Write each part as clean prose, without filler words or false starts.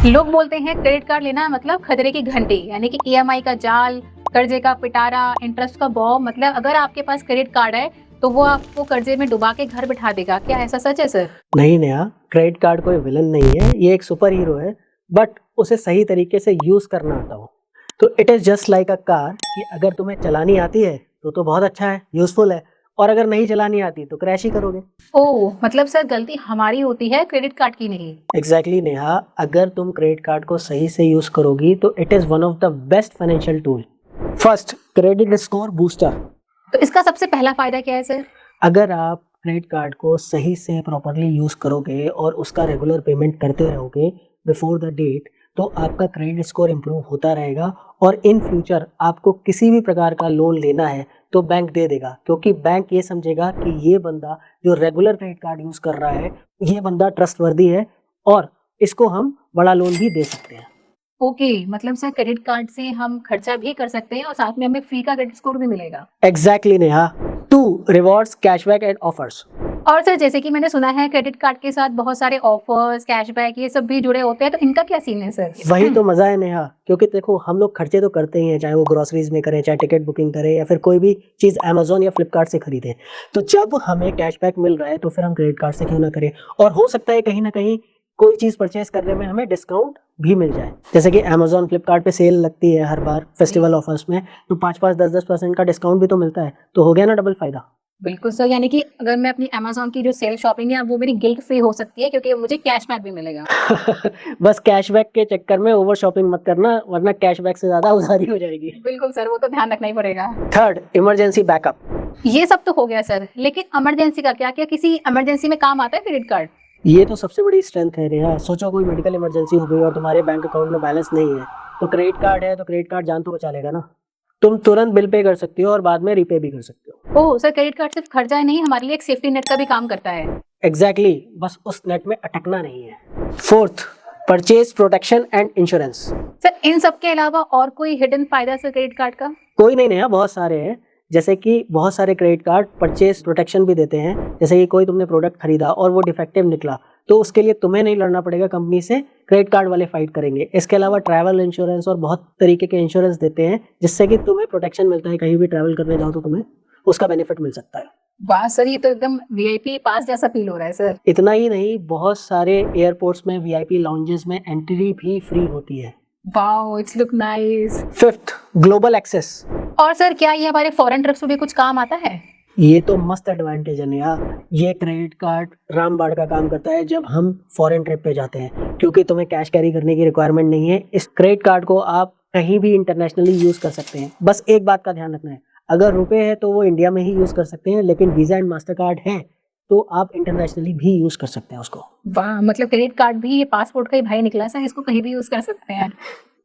लोग बोलते हैं क्रेडिट कार्ड लेना मतलब खतरे की घंटी, यानी कि ईएमआई का जाल, कर्जे का पिटारा, इंटरेस्ट का बॉब। मतलब अगर आपके पास क्रेडिट कार्ड है तो वो आपको कर्जे में डुबा के घर बिठा देगा। क्या ऐसा सच है सर? नहीं नेहा, क्रेडिट कार्ड कोई विलन नहीं है, ये एक सुपर हीरो है। बट उसे सही तरीके से यूज करना आता हो तो it is just like a car कि अगर तुम्हें चलानी आती है तो बहुत अच्छा है, यूजफुल है। और अगर नहीं चलानी आती तो क्रैश ही करोगे। ओह, मतलब सर गलती हमारी होती है, क्रेडिट कार्ड की नहीं। एग्जैक्टली नेहा, अगर तुम क्रेडिट कार्ड को सही से यूज करोगी तो it is one of the best financial tool. First, credit score booster. तो इसका सबसे पहला फायदा क्या है सर? अगर आप क्रेडिट कार्ड को सही से प्रॉपरली यूज करोगे और उसका रेगुलर पेमेंट करते रहोगे बिफोर द डेट, तो आपका क्रेडिट स्कोर इम्प्रूव होता रहेगा। और इन फ्यूचर आपको किसी भी प्रकार का लोन लेना है तो बैंक दे देगा, क्योंकि बैंक ये समझेगा कि ये बंदा जो रेगुलर क्रेडिट कार्ड यूज कर रहा है, ये बंदा ट्रस्टवर्दी है और इसको हम बड़ा लोन भी दे सकते हैं। ओके, मतलब सर क्रेडिट कार्ड से हम खर्चा भी कर सकते हैं और साथ में हमें फ्री का क्रेडिट स्कोर भी मिलेगा। Exactly Neha. 2, rewards, cashback and offers. और सर जैसे कि मैंने सुना है क्रेडिट कार्ड के साथ बहुत सारे ऑफर्स, कैशबैक ये सब भी जुड़े होते हैं, तो इनका क्या सीन है सर? वही तो मजा है नेहा, क्योंकि देखो हम लोग खर्चे तो करते ही हैं, चाहे वो ग्रोसरीज में करें, चाहे टिकट बुकिंग करें, या फिर कोई भी चीज अमेजोन या फ्लिपकार्ट से खरीदें। तो जब हमें कैशबैक मिल रहा है तो फिर हम क्रेडिट कार्ड से क्यों ना करें। और हो सकता है कहीं ना कहीं कोई चीज परचेज करने में हमें डिस्काउंट भी मिल जाए। जैसे कि अमेजोन फ्लिपकार्ट पे सेल लगती है हर बार फेस्टिवल ऑफर्स में, तो 5-5, 10-10% का डिस्काउंट भी तो मिलता है, तो हो गया ना डबल फायदा। बिल्कुल सर, यानी कि अगर मैं अपनी अमेज़न की जो सेल शॉपिंग है वो मेरी गिल्ट फ्री हो सकती है क्योंकि मुझे कैशबैक भी मिलेगा। बस कैशबैक के चक्कर में ओवर शॉपिंग मत करना, वरना कैशबैक से ज्यादा उधारी हो जाएगी। बिल्कुल सर, वो तो ध्यान रखना ही पड़ेगा। Third, emergency backup. ये सब तो हो गया सर, लेकिन इमरजेंसी का क्या? क्या किसी इमरजेंसी में काम आता है क्रेडिट कार्ड? ये तो सबसे बड़ी स्ट्रेंथ है रेहा। सोचो कोई मेडिकल इमरजेंसी हो गई और तुम्हारे बैंक अकाउंट में बैलेंस नहीं है, तो क्रेडिट कार्ड है तो क्रेडिट कार्ड जान तो बचा लेगा ना। तुम तुरंत बिल पे कर सकती हो और बाद में रीपे भी कर सकते हो। ओह सर, क्रेडिट कार्ड सिर्फ खर्चा ही नहीं, हमारे लिए एक सेफ्टी नेट का भी काम करता है। एग्जैक्टली, बस उस नेट में अटकना नहीं है। Fourth, purchase protection and insurance. Sir इन सब के अलावा और कोई हिडन फायदा सर क्रेडिट कार्ड का? कोई नहीं नया, बहुत सारे हैं। जैसे कि बहुत सारे क्रेडिट कार्ड परचेज प्रोटेक्शन भी देते हैं। जैसे कि कोई तुमने प्रोडक्ट खरीदा और वो डिफेक्टिव निकला, तो उसके लिए तुम्हें नहीं लड़ना पड़ेगा कंपनी से, क्रेडिट कार्ड वाले फाइट करेंगे। इसके अलावा ट्रैवल इंश्योरेंस और बहुत तरीके के इंश्योरेंस देते हैं, जिससे कि तुम्हें प्रोटेक्शन मिलता है। कहीं भी ट्रैवल करने जाओ तो तुम्हें उसका बेनिफिट मिल सकता है। वाह सर, ये तो एकदम वीआईपी पास जैसा फील हो रहा है सर। इतना ही नहीं, बहुत सारे एयरपोर्ट्स में वीआईपी लाउंजेस में एंट्री भी फ्री होती है। Wow, it's look nice. Fifth, global access. और सर क्या ये हमारे फॉरेन ट्रिप्स में भी कुछ काम आता है? ये तो मस्त एडवांटेज है नया। ये क्रेडिट कार्ड रामबाण का काम करता है जब हम फॉरेन ट्रिप पे जाते हैं, क्योंकि तुम्हें कैश कैरी करने की रिक्वायरमेंट नहीं है। इस क्रेडिट कार्ड को आप कहीं भी इंटरनेशनली यूज कर सकते हैं। बस एक बात का ध्यान रखना है, अगर रुपए है तो वो इंडिया में ही यूज कर सकते हैं, लेकिन वीजा एंड मास्टर कार्ड है तो आप इंटरनेशनली भी यूज कर सकते हैं उसको। वाह, मतलब क्रेडिट कार्ड भी ये पासपोर्ट का ही भाई निकला सर, इसको कहीं भी यूज कर सकते हैं।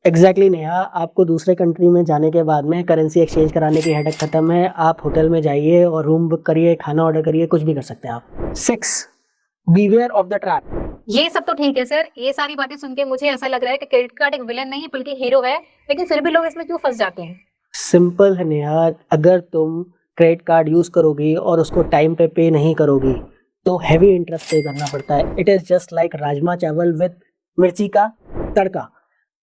एग्जैक्टली नेहा, आपको दूसरे कंट्री में जाने के बाद में करेंसी एक्सचेंज कराने की हेडेक खत्म है। आप होटल में जाइए और रूम बुक करिए, खाना ऑर्डर करिए, कुछ भी कर सकते हैं आप। 6, बीवेयर ऑफ द ट्रैप। ये सब तो ठीक है सर, ये सारी बातें सुन के मुझे ऐसा लग रहा है कि क्रेडिट कार्ड एक विलन नहीं बल्कि हीरो है, लेकिन फिर भी लोग इसमें क्यों फंस जाते हैं? सिंपल है नेहा, अगर तुम क्रेडिट कार्ड यूज करोगी और उसको टाइम पे नहीं करोगी तो हैवी इंटरेस्ट पे करना पड़ता है। It is just like rajma चावल विद मिर्ची का तड़का।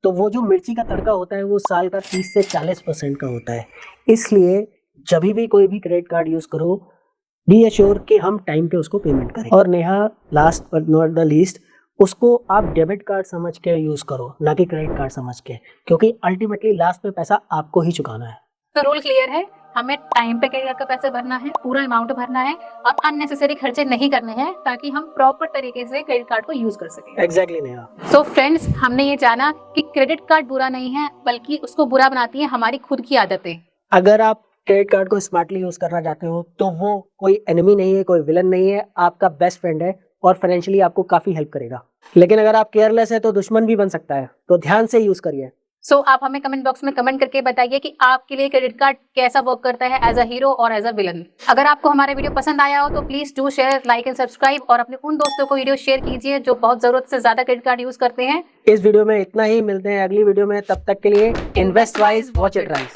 तो वो जो मिर्ची का तड़का होता है वो साल का 30 से 40% का होता है। इसलिए जब भी कोई भी क्रेडिट कार्ड यूज करो, बी एश्योर कि हम टाइम पे उसको पेमेंट करें। और Neha, last but not the least, उसको आप डेबिट कार्ड समझ के यूज करो, ना कि क्रेडिट कार्ड समझ के, क्योंकि अल्टीमेटली लास्ट में पैसा आपको ही चुकाना है। तो रूल क्लियर है, हमें टाइम पे क्रेडिट कार्ड का पैसे भरना है, पूरा अमाउंट भरना है और अननेसेसरी खर्चे नहीं करने हैं, ताकि हम प्रॉपर तरीके से क्रेडिट कार्ड को यूज कर सकें। एग्जैक्टली नेहा। सो फ्रेंड्स, हमने ये जाना कि क्रेडिट कार्ड बुरा नहीं है, बल्कि उसको बुरा बनाती है हमारी खुद की आदतें। अगर आप क्रेडिट कार्ड को स्मार्टली यूज करना चाहते हो तो वो कोई एनिमी नहीं है, कोई विलन नहीं है, आपका बेस्ट फ्रेंड है और फाइनेंशियली आपको काफी हेल्प करेगा। लेकिन अगर आप केयरलेस है तो दुश्मन भी बन सकता है, तो ध्यान से यूज करिए। सो आप हमें कमेंट बॉक्स में कमेंट करके बताइए कि आपके लिए क्रेडिट कार्ड कैसा वर्क करता है, एज अ हीरो और एज अ विलन। अगर आपको हमारा वीडियो पसंद आया हो तो please do share, like and subscribe, और अपने उन दोस्तों को वीडियो शेयर कीजिए जो बहुत जरूरत से ज्यादा क्रेडिट कार्ड यूज करते हैं। इस वीडियो में इतना ही, मिलते हैं अगली वीडियो में, तब तक के लिए invest wise, watch it rise.